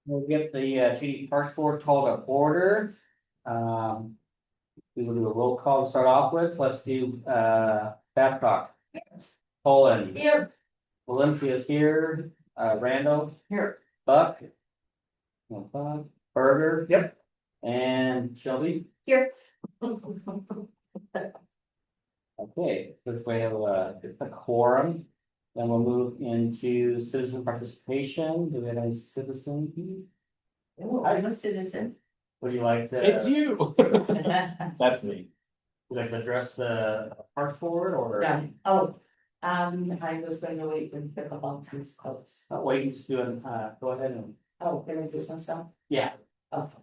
We'll get the Cheney Parks Board called to order. We will do a roll call to start off with. Let's do Babcock. Poland. Here. Valencia is here. Randall. Here. Buck. No, Buck. Berger. Yep. And Shelby. Here. Okay, looks like we have a quorum. Then we'll move into citizen participation. Do we have any citizen? Oh, I'm a citizen. Would you like to? It's you. That's me. Would you like to address the park board or? No. Oh, I was going to wait for the pickleball team's quotes. Oh, wait, he's doing, go ahead and, Oh, can I just myself? yeah. Okay.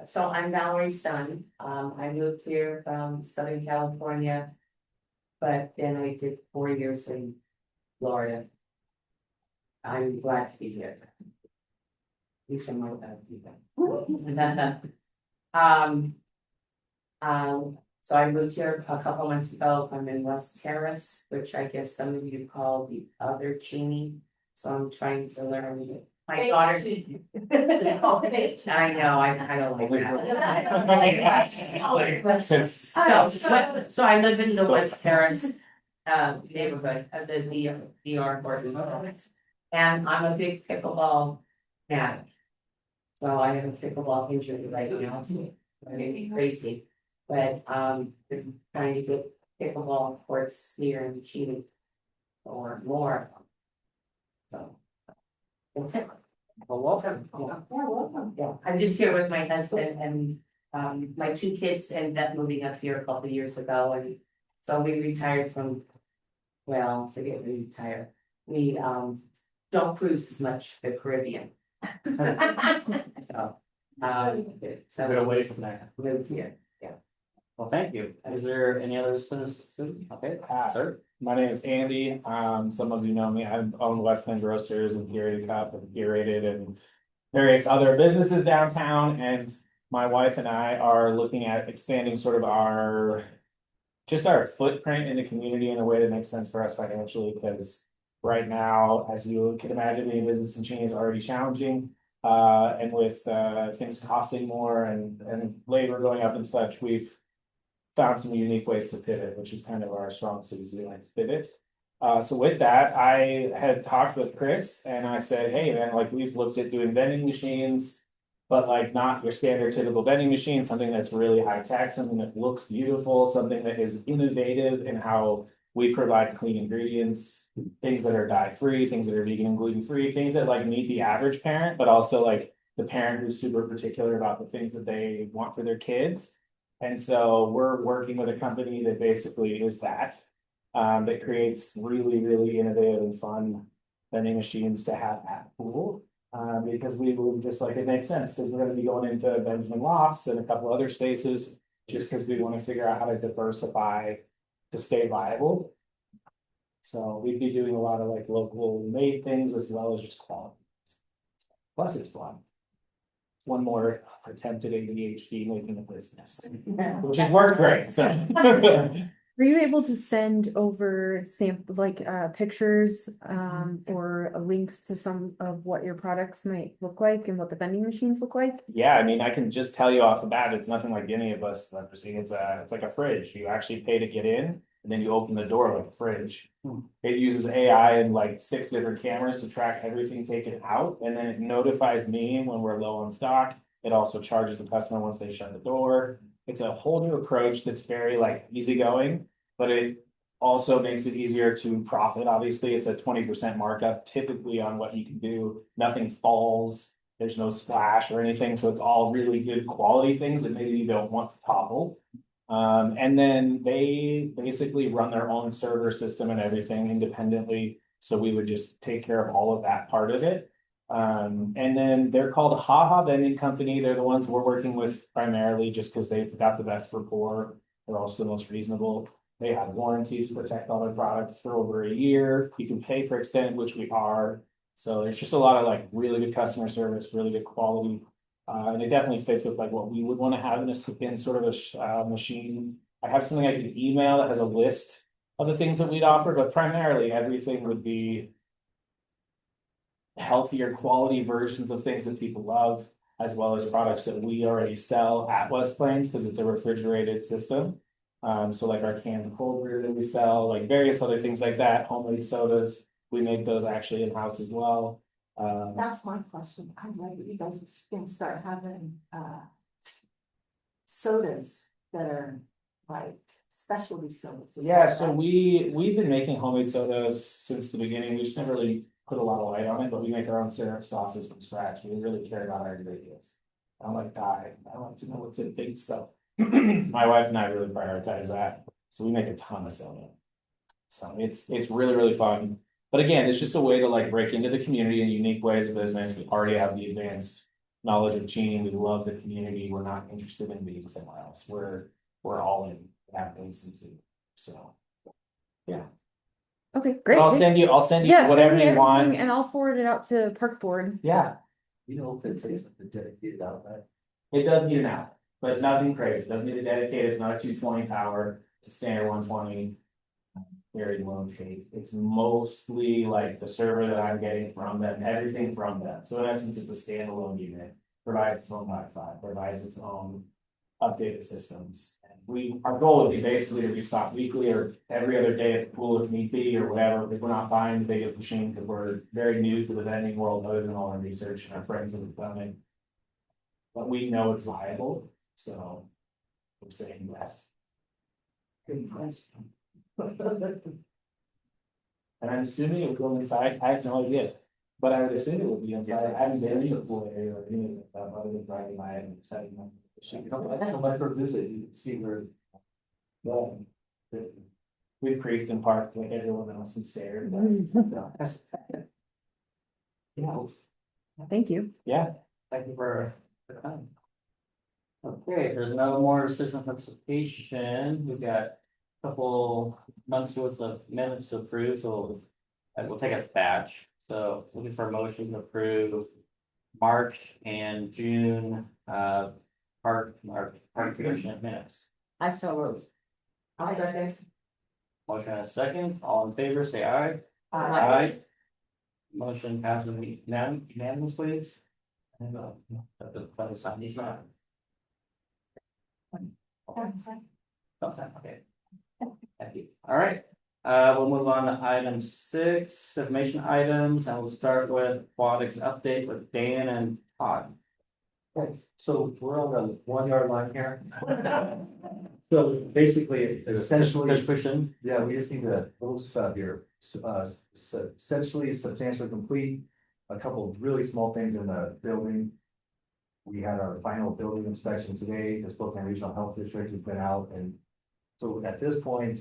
So I'm Valerie's son. I moved here from Southern California. But then I did 4 years in Florida. I'm glad to be here. You should know that people. So I moved here a couple months ago. I'm in West Terrace, which I guess some of you call the other Cheney. So I'm trying to learn. My daughter. I know, I don't like that. So I live in the West Terrace neighborhood of the DR Gordon. And I'm a big pickleball fan. So I have a pickleball injury right now, so I may be crazy. But been trying to get pickleball courts here in Cheney or more. So that's it. Well, welcome. Yeah, I'm just here with my husband and my 2 kids ended up moving up here a couple of years ago, and so we retired from. Well, forget we retire. We don't cruise as much the Caribbean. So So we're away from that. lived here. Well, thank you. Is there any other citizen? Okay, sir. My name is Andy. Some of you know me. I've owned West Bend Roasters and Curated Cup and Curated and various other businesses downtown. And my wife and I are looking at expanding sort of our footprint in the community in a way that makes sense for us financially. Because right now, as you can imagine, being business in Cheney is already challenging. And with things costing more and labor going up and such, we've found some unique ways to pivot, which is kind of our strong suit. We like to pivot. So with that, I had talked with Chris and I said, hey man, like we've looked at doing vending machines, but like not your standard typical vending machine, something that's really high tech, something that looks beautiful, something that is innovative in how we provide clean ingredients, things that are dye-free, things that are vegan and gluten-free, things that like meet the average parent, but also like the parent who's super particular about the things that they want for their kids. And so we're working with a company that basically is that creates really, really innovative and fun vending machines to have at pool. Because we believe just like it makes sense because we're going to be going into Benjamin Lofts and a couple other spaces just because we want to figure out how to diversify to stay viable. So we'd be doing a lot of like local made things as well as just quality. Plus it's fun. One more attempt at ADHD making a business, which has worked great. So Were you able to send over pictures or links to some of what your products might look like and what the vending machines look like? yeah, I mean, I can just tell you off the bat, it's nothing like any of us have ever seen. It's like a fridge. You actually pay to get in, and then you open the door like a fridge. It uses AI and like 6 different cameras to track everything taken out, and then it notifies me when we're low on stock. It also charges the customer once they shut the door. It's a whole new approach that's very like easygoing, but it also makes it easier to profit. Obviously, it's a 20% markup typically on what you can do. Nothing falls, there's no splash or anything. So it's all really good quality things that maybe you don't want to topple. And then they basically run their own server system and everything independently. So we would just take care of all of that part of it. And then they're called Haha Vending Company. They're the ones we're working with primarily just because they've got the best rapport. They're also the most reasonable. They have warranties to protect all their products for over a year. You can pay for extended, which we are. So there's just a lot of like really good customer service, really good quality. And it definitely fits with like what we would want to have in sort of a machine. I have something I can email that has a list of the things that we'd offer, but primarily everything would be healthier quality versions of things that people love, as well as products that we already sell at West Plains, because it's a refrigerated system. So like our canned cold beer that we sell, like various other things like that, homemade sodas, we make those actually in-house as well. That's my question. I'm ready. You guys can start having sodas that are like specialty sodas. Is Yeah, that so right? we've been making homemade sodas since the beginning. We just never really put a lot of light on it, but we make our own syrup sauces from scratch. We really care about our ingredients. I don't like dye. I like to know what's in things, so my wife and I really prioritize that. So we make a ton of soda. So it's really, really fun. But again, it's just a way to like break into the community in unique ways of business. We already have the advanced knowledge of Cheney. We love the community. We're not interested in being somewhere else. We're all in that institute. So Okay, but great. I'll send you Yeah, send whatever me you want. everything and I'll forward it out to Park Board. Yeah, You know, if it takes a dedicated outlet. it does need an out, but it's nothing crazy. It doesn't need a dedicated, it's not a 220 power, it's a standard 120. Very low take. It's mostly like the server that I'm getting from them, everything from them. So in essence, it's a standalone unit, provides its own Wi-Fi, provides its own updated systems. And our goal would be basically to restock weekly or every other day at the pool if need be or whatever, if we're not buying the biggest machine, because we're very new to the vending world, other than all our research and our friends that have done it. But we know it's viable, so we're saying yes. Good question. And I'm assuming it would go inside, I have no idea, but I would assume it would be inside, I haven't been in the pool area or anything like that, other than driving by and setting up. Come by for a visit, you can see where. Well, we've creeked and parked like everyone else and stared, but Yeah. Thank you. yeah, Thank you for the time. Okay, if there's no more citizen participation, we've got a couple months worth of minutes to approve, so we'll take a batch. So looking for a motion to approve March and June, park commission minutes. I so moved. I'll second. Motion and a second, all in favor, say aye. Aye. Motion passes unanimously. And that was signed, these not. Okay. Thank you. All right, we'll move on to item 6, information items, and we'll start with aquatics update with Dan and Todd. Okay, so we're on the 1 yard line here. So basically, essentially, Just pushing. yeah, we just need a little stuff here. Essentially substantially complete. A couple of really small things in the building. We had our final building inspection today. The Spokane Regional Health District has been out, and so at this point,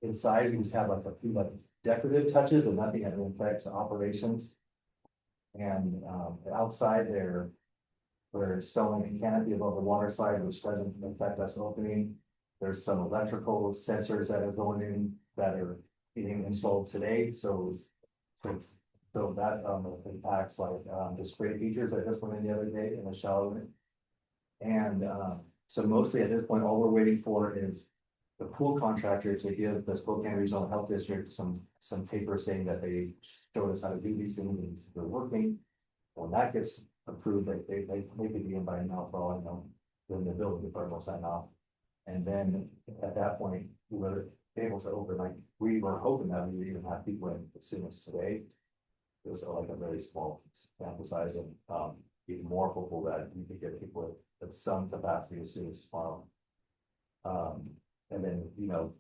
inside we just have like a few like decorative touches and nothing that affects operations. And outside there, we're installing a canopy above the water slide, which doesn't affect us opening. There's some electrical sensors that are going in that are being installed today, so that impacts like the spray features that just went in the other day in the shower. And so mostly at this point, all we're waiting for is the pool contractor to give the Spokane Regional Health District some paper saying that they showed us how to do these things and they're working. When that gets approved, they maybe be in by now for all I know, then the building department will sign off. And then at that point, we were able to open, like, we were hoping that we would even have people in as soon as today. It was like a very small sample size, and even more hopeful that we could get people at some capacity as soon as tomorrow. And then, you know,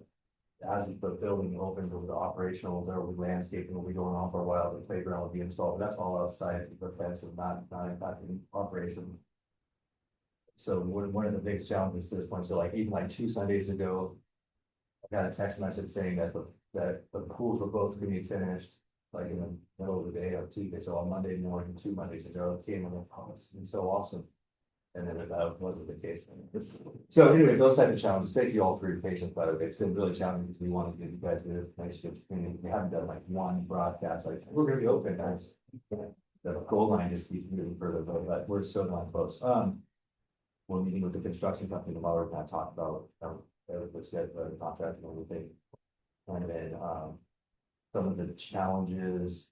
as the building opens, will be operational, there will be landscaping will be going on for a while, the playground will be installed, that's all outside the fence and not impacting operation. So one of the big challenges to this point, so like even like 2 Sundays ago, I got a text message saying that the pools were both gonna be finished like in the middle of the day on Tuesday, so on Monday morning, 2 Mondays ago, it came and it's been so awesome. And then that wasn't the case. So anyway, those type of challenges, thank you all for your patience, by the way, it's been really challenging because we want to give you guys the information. We haven't done like one broadcast, like, we're gonna be open, guys. The goal line just keeps moving further, but we're so not close. We're meeting with the construction company tomorrow, we're gonna talk about everything's good, the contract and everything. And then some of the challenges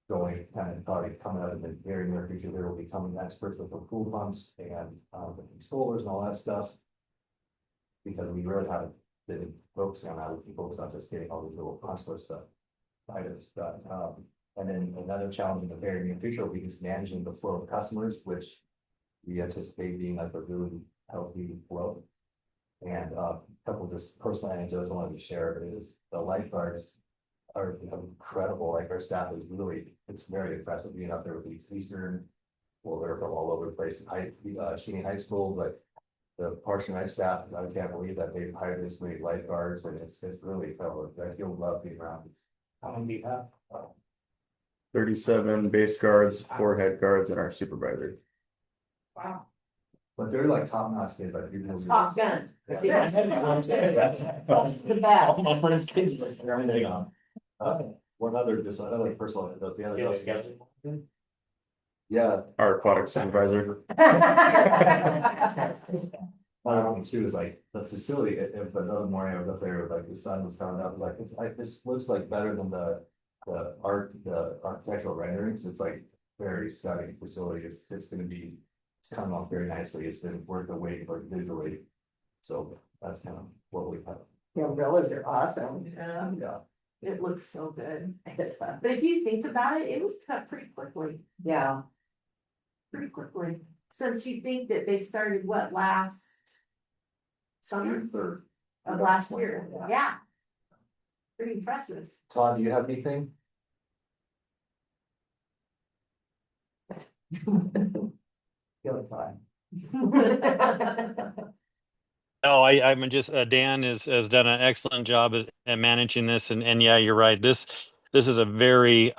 going, kind of probably coming out in the very near future, there will be coming experts with the pool pumps and, the controllers and all that stuff. Because we really haven't been focusing on that, we focus on just getting all these little punch list stuff. Items done, and then another challenge in the very near future will be just managing the flow of customers, which we anticipate being like a really healthy flow. And a couple of just personal anecdotes I wanted to share is the lifeguards are incredible. Like our staff is really, it's very impressive being out there with these Eastern. Well, they're from all over the place, Cheney High School, but the Parks and Rec staff, I can't believe that they've hired this many lifeguards, and it's really incredible. Like you'll love being around. How many do you have? 37 base guards, 4 head guards, and our supervisor. Wow. But they're like top notch kids, like you know. Top gun. See, I had one too. That's the best. All my friends' kids were there, everything on. One other, just another like personal, the other. Feels day- good. Yeah, Our aquatic supervisor. another thing too is like the facility, if another morning I was up there, like the sun was found out, like, it's like, this looks like better than the architectural renderings, it's like very stunning facility, it's gonna be, it's coming off very nicely, it's been worth the wait, like visually. So that's kind of what we have. The umbrellas are awesome. Yeah. It looks so good. But But if you think about it, it was cut pretty quickly, yeah, pretty quickly. Since you think that they started what, last summer Third. of last year? Yeah. Pretty impressive. Todd, do you have anything? Feeling fine. No, I'm just, Dan has done an excellent job at managing this and yeah, you're right. This is a very,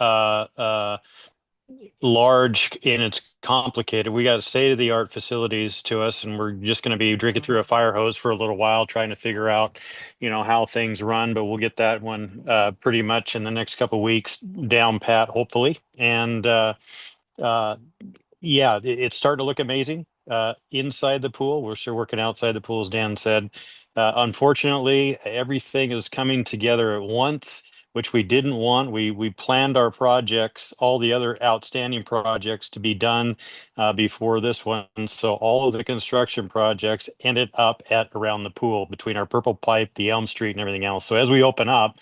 large and it's complicated. We got state-of-the-art facilities to us and we're just going to be drinking through a fire hose for a little while, trying to figure out, how things run, but we'll get that one, pretty much in the next couple of weeks down pat, hopefully. And, uh, yeah, it's starting to look amazing. Inside the pool, we're still working outside the pool, as Dan said. Unfortunately, everything is coming together at once, which we didn't want. We planned our projects, all the other outstanding projects, to be done before this one. So all of the construction projects ended up at around the pool between our purple pipe, the Elm Street, and everything else. So as we open up,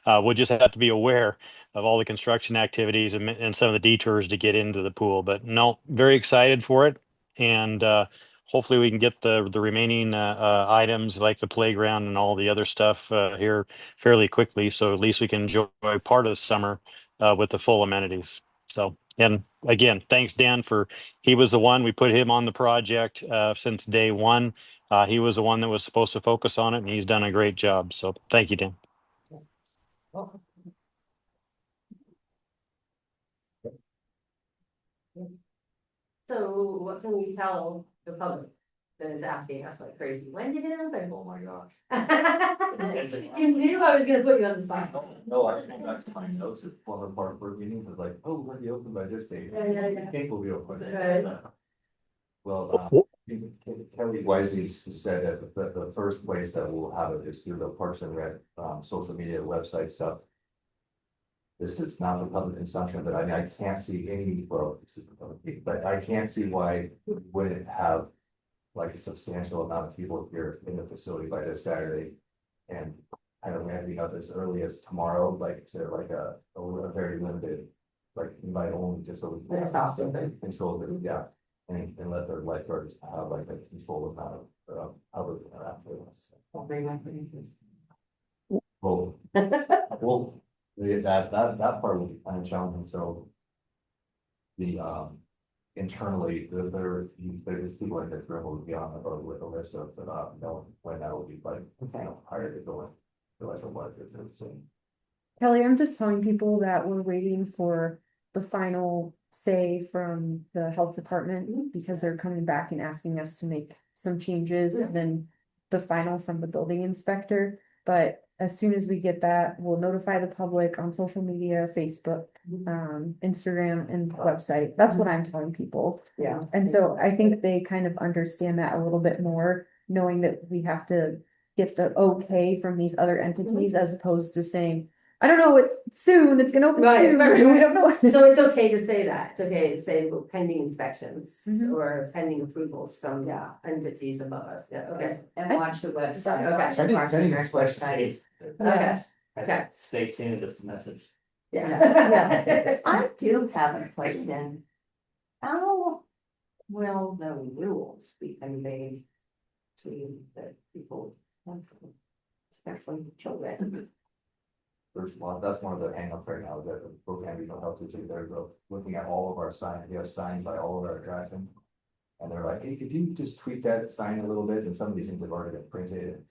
we'll just have to be aware of all the construction activities and some of the detours to get into the pool. But no, very excited for it. And hopefully we can get the remaining items like the playground and all the other stuff here fairly quickly. So at least we can enjoy part of the summer with the full amenities. So, and again, thanks Dan he was the one, we put him on the project since day one. He was the one that was supposed to focus on it and he's done a great job. So thank you, Dan. So what can we tell the public that is asking us like crazy? When did it open? Oh my gosh. You knew I was gonna put you on the spot. No, I came back to my notes at former park board meetings, was like, oh, we'll be open by this date. Yeah. I think we'll be open. Good. Well, Kelly wisely said that the first place that we'll have it is through the Parks and Rec, social media, website stuff. This is not for public consumption, but I mean, I can't see any, well, this is for public, but I can't see why we wouldn't have like a substantial amount of people here in the facility by this Saturday. And kind of ramping up as early as tomorrow, like to like a very limited, like invite only, just so we But it's often, but- control it, yeah. And let their lifeguards have like a control amount of public after this. I'll bring my friends. Well, well, that part will be kind of challenging, so. The internally, there's people like this will be on or with a list of when that will be like, higher to go in. Realize what they're saying. Kelly, I'm just telling people that we're waiting for the final say from the health department because they're coming back and asking us to make some changes and then the final from the building inspector. But as soon as we get that, we'll notify the public on social media, Facebook, Instagram and website. That's what I'm telling people. Yeah. And so I think they kind of understand that a little bit more, knowing that we have to get the okay from these other entities as opposed to saying, I don't know, it's soon, it's gonna open Right, soon, right, we right. don't know. So it's okay to say that, it's okay to say pending inspections Mhm. or pending approvals from entities above us, yeah, okay. And watch the website. Okay. watch the Pending- Parks and pending Rec inspection. website. Okay, Okay, stay tuned to this message. yeah. I do have a question. How will the rules be conveyed to the people, especially children? First of all, that's one of the hangups right now, that the program regional health district, they're looking at all of our signs, we have signs by all of our attractions. And they're like, hey, could you just tweak that sign a little bit, and some of these things have already been printed.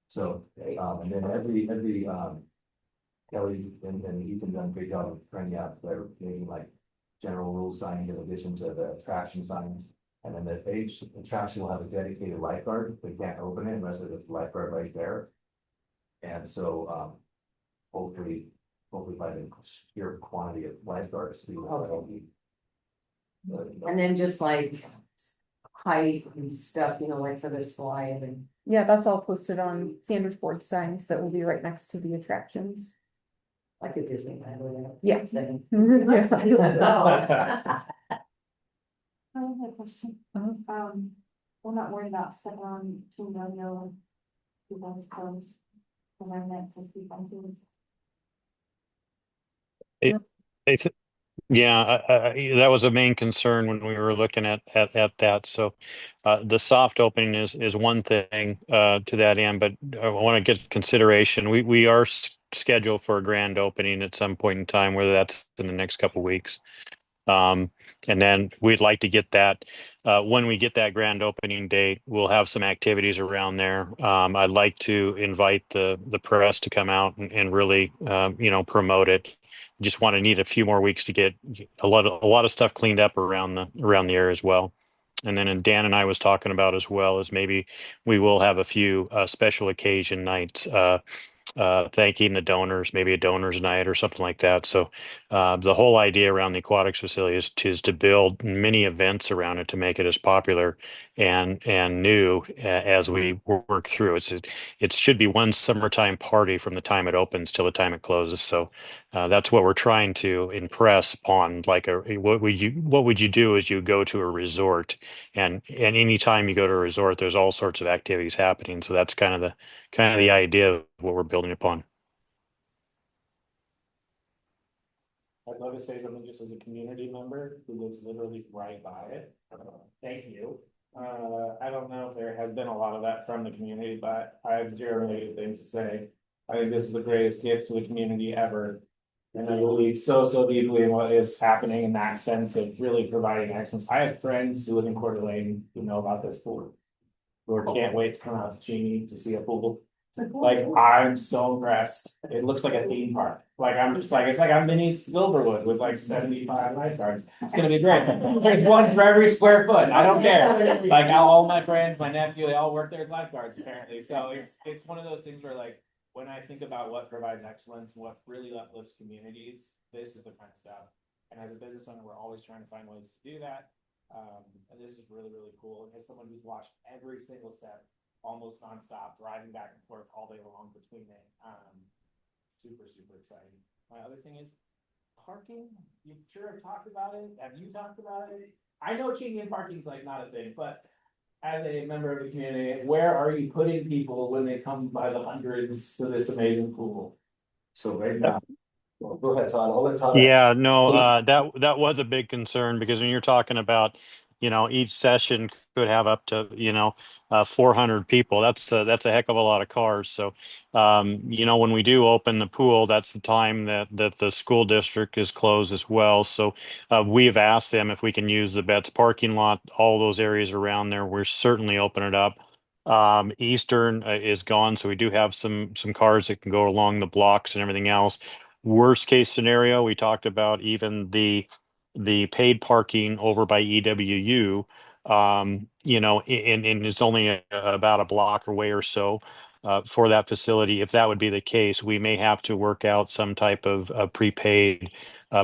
So, and then every, Kelly and Ethan done a great job of printing out, they're making like general rule signs in addition to the attraction signs. And then the age attraction will have a dedicated lifeguard, they can't open it unless there's a lifeguard right there. And so, hopefully by the sheer quantity of lifeguards. And then just like height and stuff, like for the slide and. Yeah, that's all posted on Sanders Board signs that will be right next to the attractions. Like a Disneyland or whatever. Yeah. Saying. Yeah. I have a question. We're not worried about stepping on Team Rodeo. People's toes. Cause I meant to speak on things. It's, yeah, that was a main concern when we were looking at that. So, the soft opening is one thing to that end, but I want to get consideration. We are scheduled for a grand opening at some point in time, whether that's in the next couple weeks. And then we'd like to get that, when we get that grand opening date, we'll have some activities around there. I'd like to invite the press to come out and really, promote it. Just want to need a few more weeks to get a lot of stuff cleaned up around the area as well. And then Dan and I was talking about as well as maybe we will have a few special occasion nights, thanking the donors, maybe a donors night or something like that. So the whole idea around the aquatics facility is to build many events around it to make it as popular and new as we work through. It should be one summertime party from the time it opens till the time it closes. So that's what we're trying to impress upon. Like what would you do is you go to a resort, and anytime you go to a resort, there's all sorts of activities happening. So that's kind of the idea of what we're building upon. I'd love to say something just as a community member who lives literally right by it. Thank you. I don't know if there has been a lot of that from the community, but I have zero negative things to say. I think this is the greatest gift to the community ever. And I believe so deeply in what is happening in that sense of really providing excellence. I have friends who live in Coeur d'Alene who know about this pool. Or can't wait to come out to Cheney to see a pool. Like, I'm so impressed. It looks like a theme park. Like, I'm just like, it's like I'm mini Silverwood with like 75 lifeguards. It's gonna be great. There's one for every square foot. I don't care. Like, all my friends, my nephew, they all work there as lifeguards apparently. So it's one of those things where like, when I think about what provides excellence, what really uplifts communities, this is the kind of stuff. And as a business owner, we're always trying to find ways to do that. And this is really, really cool. As someone who's watched every single step, almost nonstop, driving back and forth all day long between it. Super, super exciting. My other thing is parking. You sure have talked about it. Have you talked about it? I know cheating in parking is like not a thing, but as a member of the community, where are you putting people when they come by the hundreds to this amazing pool? So right now, well, go ahead, Todd, I'll let Todd. Yeah, no, that was a big concern because when you're talking about, each session could have up to, 400 people. That's a heck of a lot of cars. So, when we do open the pool, that's the time that the school district is closed as well. So, we have asked them if we can use the Betts parking lot, all those areas around there. We're certainly open it up. Eastern is gone, so we do have some cars that can go along the blocks and everything else. Worst case scenario, we talked about even the paid parking over by EWU. And it's only about a block away or so for that facility. If that would be the case, we may have to work out some type of prepaid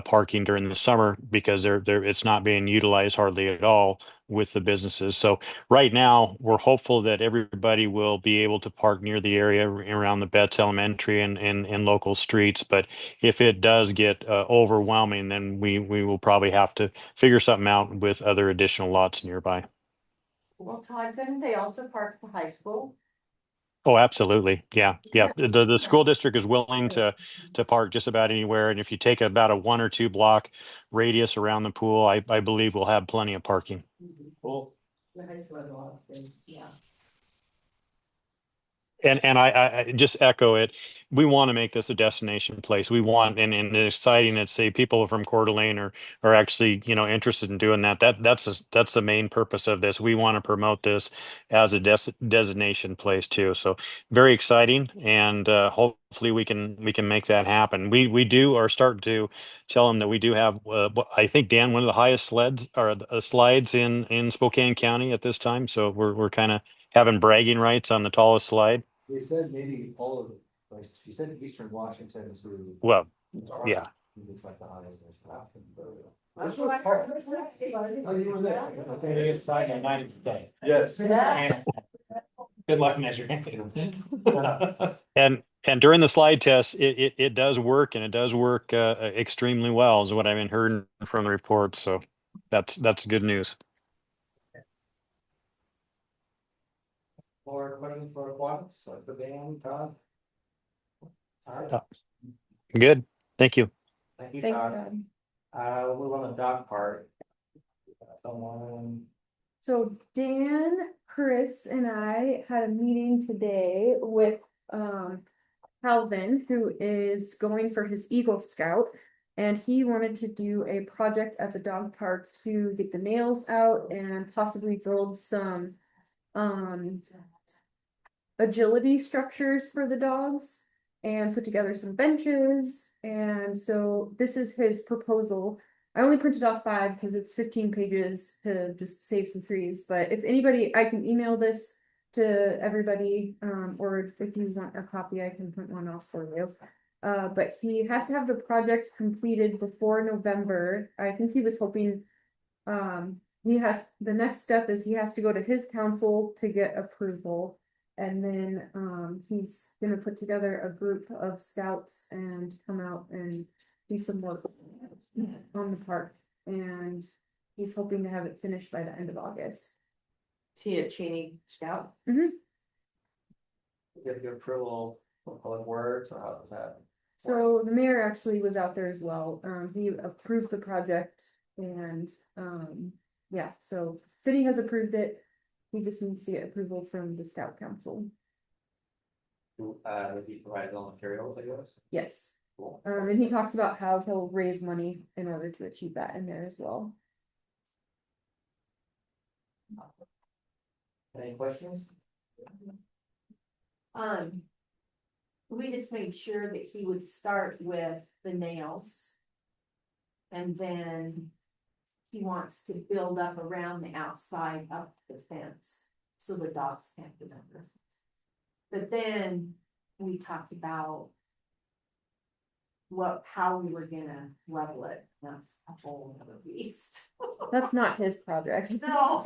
parking during the summer because it's not being utilized hardly at all with the businesses. So right now, we're hopeful that everybody will be able to park near the area around the Betts Elementary and local streets. But if it does get overwhelming, then we will probably have to figure something out with other additional lots nearby. Well, Todd, couldn't they also park at the high school? Oh, absolutely. Yeah. Yeah. The school district is willing to park just about anywhere. And if you take about a 1 or 2 block radius around the pool, I believe we'll have plenty of parking. Cool. The high school has a lot of space, yeah. And I just echo it. We want to make this a destination place. We want, and it's exciting that say people from Coeur d'Alene are actually, interested in doing that. That's the main purpose of this. We want to promote this as a destination place too. So very exciting, and hopefully we can make that happen. We do are starting to tell them that we do have, I think, Dan, one of the highest slides in Spokane County at this time. So we're kind of having bragging rights on the tallest slide. They said maybe all of it, like, she said eastern Washington is really. Well, yeah. It's like the highest. That's what I heard. Oh, you were there. Biggest side in the United States. Yes. And good luck measuring. And during the slide test, it does work, and it does work extremely well, is what I've been hearing from the report. So that's good news. More questions for aquatics, like the band, Todd? All right, Good. Thank you. thank you, Thanks, Todd. Todd. We'll move on the dog park. Someone, So Dan, Chris, and I had a meeting today with Calvin, who is going for his Eagle Scout. And he wanted to do a project at the dog park to get the nails out and possibly build some agility structures for the dogs and put together some benches. And so this is his proposal. I only printed off 5 because it's 15 pages to just save some trees. But if anybody, I can email this to everybody, or if you want a copy, I can print one off for you. But he has to have the project completed before November. I think he was hoping, the next step is he has to go to his council to get approval. And then, he's gonna put together a group of scouts and come out and do some work on the park. And he's hoping to have it finished by the end of August. Is he a Cheney Scout? give your approval for public works, or how does that? So the mayor actually was out there as well. He approved the project and, yeah, so city has approved it. He just needs to get approval from the scout council. If he provides all materials, I guess. Yes. Cool. And he talks about how he'll raise money in order to achieve that in there as well. Any questions? We just made sure that he would start with the nails. And then he wants to build up around the outside up to the fence, so the dogs can't get under. But then we talked about how we were gonna level it. That's a whole other beast. That's not his project. No.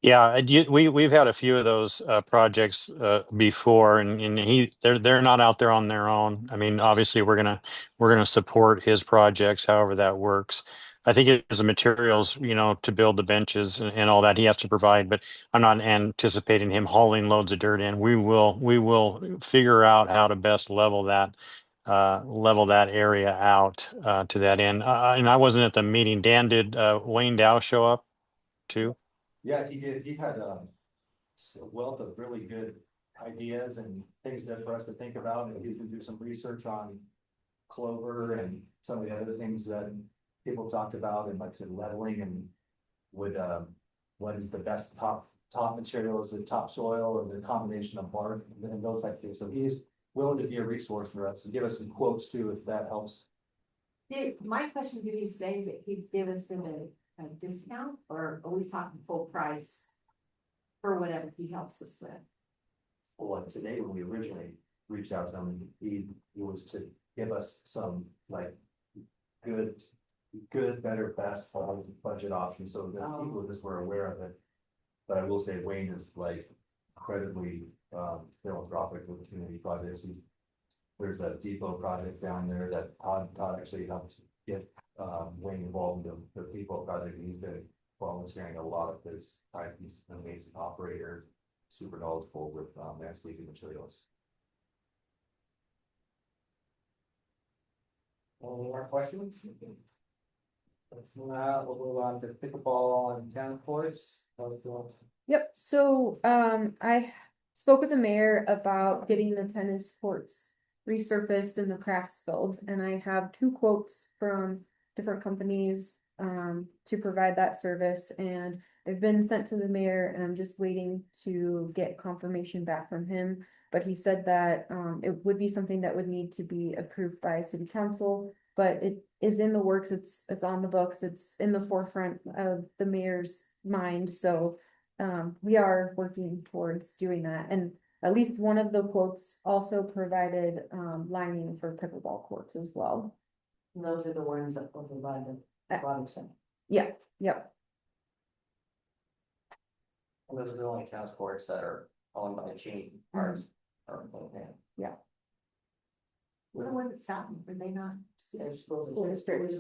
Yeah, we've had a few of those projects before, and they're not out there on their own. I mean, obviously we're gonna support his projects, however that works. I think it's the materials, to build the benches and all that he has to provide, but I'm not anticipating him hauling loads of dirt in. We will figure out how to best level that area out to that end. And I wasn't at the meeting. Dan, did Wayne Dow show up too? Yeah, he did. He had a wealth of really good ideas and things that for us to think about, and he can do some research on clover and some of the other things that people talked about, and like I said, leveling and would what is the best top material, is the topsoil or the combination of bark and those type of things. So he's willing to be a resource for us and give us some quotes too, if that helps. My question, did he say that he'd give us a discount, or are we talking full price for whatever he helps us with? Well, like today, when we originally reached out to him, he was to give us some like good, better, best budget option, so that people just were aware of it. But I will say Wayne is like incredibly philanthropic with community projects. There's a depot project down there that Todd actually helped get Wayne involved in the depot project. He's been volunteering a lot of his time. He's an amazing operator, super knowledgeable with landscaping materials. Any more questions? If not, we'll move on to pickleball and tennis courts. Yep, so I spoke with the mayor about getting the tennis courts resurfaced and the cracks filled, and I have 2 quotes from different companies to provide that service, and they've been sent to the mayor, and I'm just waiting to get confirmation back from him. But he said that it would be something that would need to be approved by city council, but it is in the works, it's on the books, it's in the forefront of the mayor's mind, so we are working towards doing that, and at least one of the quotes also provided lining for pickleball courts as well. And those are the ones that over by the bottom center. Yeah, yep. And those are the only tennis courts that are owned by Cheney Parks. Yeah. What the ones at Southern, were they not? They're supposed School district.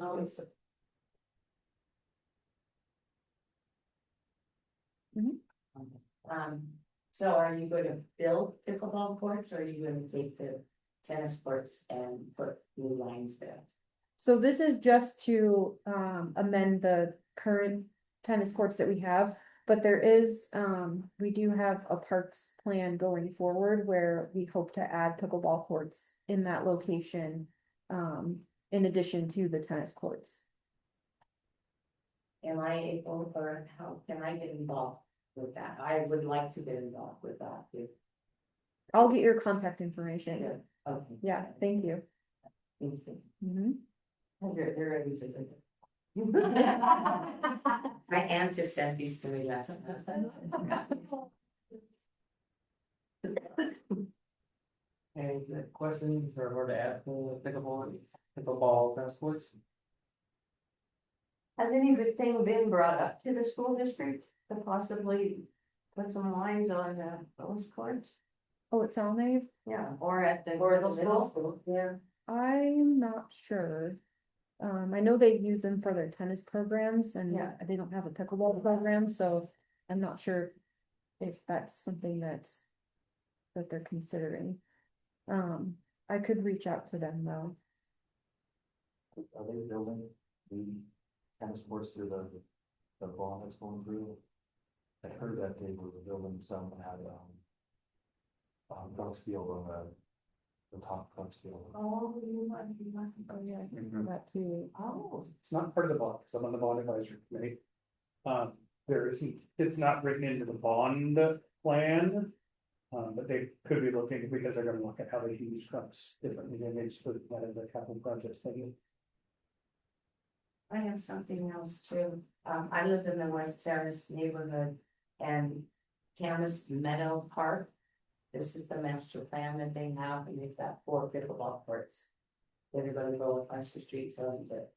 So are you going to build pickleball courts, or are you going to take the tennis courts and put new lines there? So this is just to amend the current tennis courts that we have, but there is, we do have a parks plan going forward where we hope to add pickleball courts in that location, in addition to the tennis courts. Am I able, or how can I get involved with that? I would like to get involved with that too. I'll get your contact information. Okay. Yeah, thank you. Thank you. Mhm. They're ready to take it. My aunt just sent these to me last night. Any questions or more to add for pickleball tennis courts? Has anything been brought up to the school district to possibly put some lines on those courts? Oh, it's Salnave? Yeah, or at the Or the middle middle school? school, yeah. I'm not sure. I know they use them for their tennis programs and Yeah. they don't have a pickleball program, so I'm not sure if that's something that they're considering. I could reach out to them though. Are they building the tennis courts through the ball that's going through? I heard that they were building some at Brooksfield on the top Brooksfield. Oh, you might be lucky. Oh, yeah, I can do that too. Oh, It's not part of the bond, because I'm on the bond advisory committee. There isn't, it's not written into the bond plan. But they could be looking, because they're gonna look at how they can use trucks differently than they just look at the capital projects thing. I have something else too. I live in the West Terrace neighborhood and Camas Meadow Park. This is the master plan that they have, and they've got 4 pickleball courts. They're gonna go across the street from the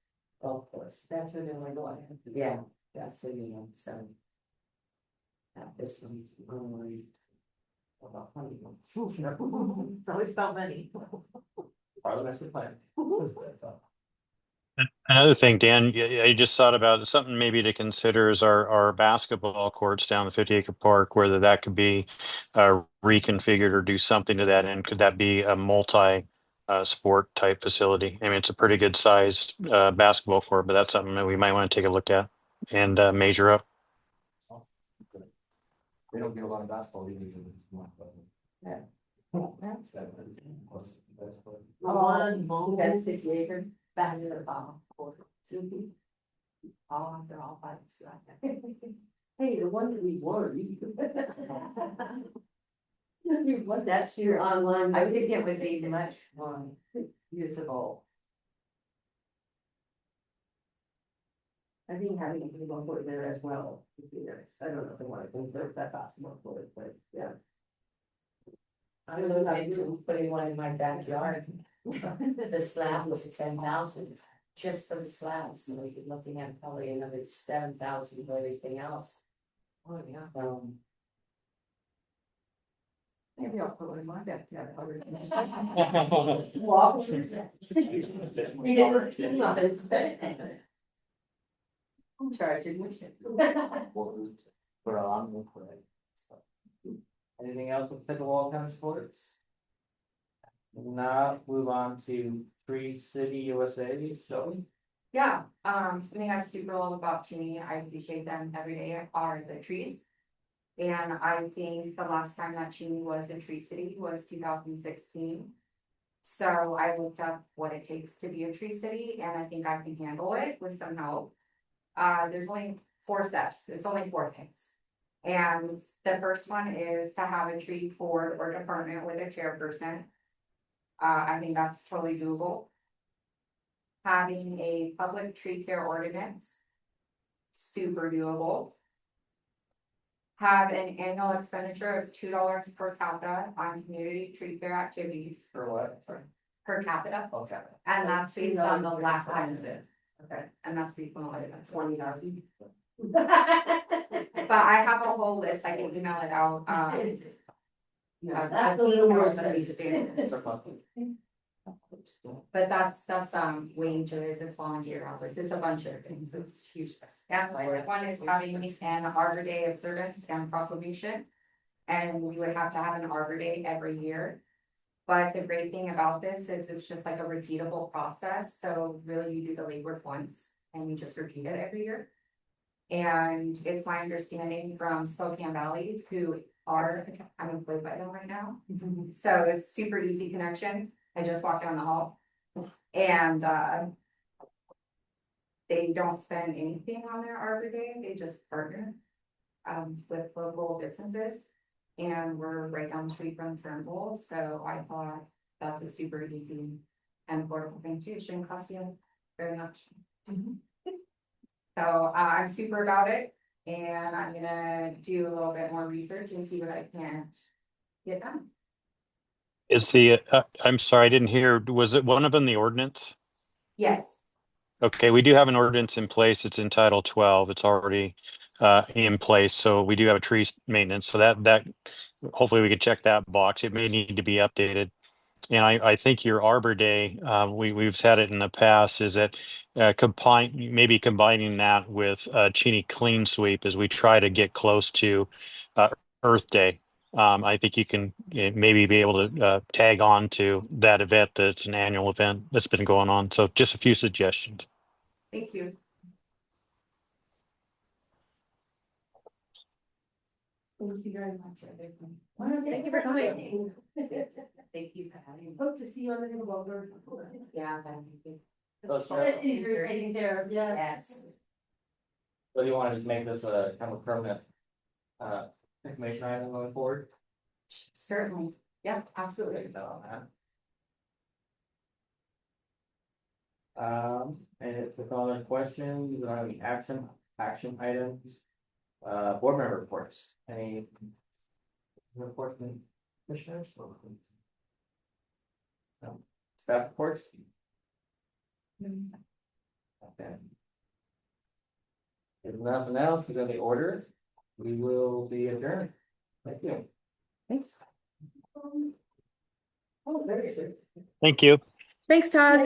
golf course. That's where they're going. Yeah, that's so you know, so. This one, about 20. it's always so many. Part of the master plan. Another thing, Dan, I just thought about something maybe to consider is our basketball courts down the 50-acre park, whether that could be reconfigured or do something to that end. Could that be a multi sport type facility? I mean, it's a pretty good size basketball court, but that's something that we might want to take a look at and measure up. They don't get a lot of basketball even. That's 50 acres. Basketball court. They're all by themselves. Hey, the ones that we won. That's your online. I think it would be much more usable. I think having a pickleball court there as well would be nice. I don't know if they want to convert that basketball court, but yeah. I was like to putting one in my backyard. The slab was 10,000. just for the slabs, so we're looking at probably another 7,000 for everything else. Oh, yeah. Maybe I'll put one in my backyard. Walk. We did this team office. I'm charging. We're on for it. Anything else with pickleball tennis sports? Now move on to Tree City USA, shall we? Yeah, something I super love about Cheney, I appreciate them every day, are the trees. And I think the last time that Cheney was a tree city was 2016. So I looked up what it takes to be a tree city, and I think I can handle it with some help. There's only 4 steps, it's only 4 things. And the first one is to have a tree board or department with a chairperson. I think that's totally doable. Having a public tree care ordinance, super doable. Have an annual expenditure of $2 per capita on community tree care activities For what? per capita. Okay. And that's based on the last census. Okay, and that's based on the last 20,000. But I have a whole list, I can email it out, Yeah, that's a little more details of these expensive. standards. But that's wages, it's volunteer hours, it's a bunch of things, it's huge. And the fourth one is having an Arbor Day observance and proclamation. And we would have to have an Arbor Day every year. But the great thing about this is it's just like a repeatable process, so really you do the legwork once and you just repeat it every year. And it's my understanding from Spokane Valley, who are, I'm employed by them right now. So it's super easy connection. I just walked down the hall. And they don't spend anything on their Arbor Day, they just partner with local businesses. And we're right down the street from Turnbull, so I thought that's a super easy and affordable thing too. It shouldn't cost you very much. So I'm super about it, and I'm gonna do a little bit more research and see what I can get done. Is I'm sorry, I didn't hear, was it one of them, the ordinance? Yes, Okay, we do have an ordinance in place. It's in Title 12. It's already in place. So we do have a tree maintenance. So that hopefully we could check that box. It may need to be updated. And I think your Arbor Day, we've had it in the past, is that maybe combining that with Cheney Clean Sweep as we try to get close to Earth Day. I think you can maybe be able to tag on to that event. That's an annual event that's been going on. So just a few suggestions. thank you. Thank you very much, everyone. Thank you for coming. Thank you for having me. Hope to see you on the pickleball court. Yeah, thank you. So, so If you're right there, yeah. Yes. do you want to just make this a kind of a permanent information item going forward? Certainly, yeah, absolutely. Take that on that. And if there's other questions, you don't have any action items, board member reports, any report from commissioners? No. Staff reports? Okay. If nothing else, we go to the order, we will be adjourned. Thank you. Thanks. Oh, there you go. Thank you. Thanks, Todd.